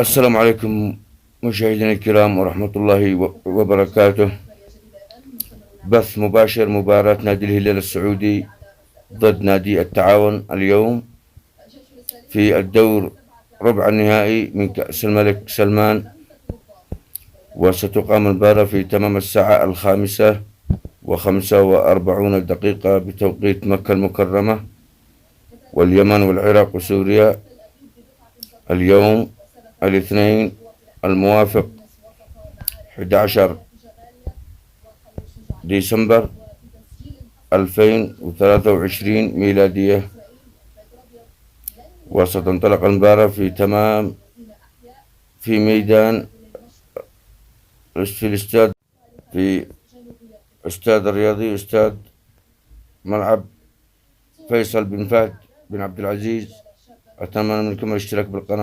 السلام عليكم مشاهدينا الكرام ورحمة الله وبركاته. بث مباشر مباراة نادي الهلال السعودي ضد نادي التعاون اليوم في الدور ربع النهائي من كأس الملك سلمان، وستقام المباراة في تمام الساعة 5:45 بتوقيت مكة المكرمة واليمن والعراق وسوريا، اليوم الاثنين الموافق 11 ديسمبر 2023 ميلادية. وستنطلق المباراة في ميدان في الاستاد، في استاد الرياضي، استاد ملعب فيصل بن فهد بن عبد العزيز. أتمنى منكم الاشتراك بالقناة.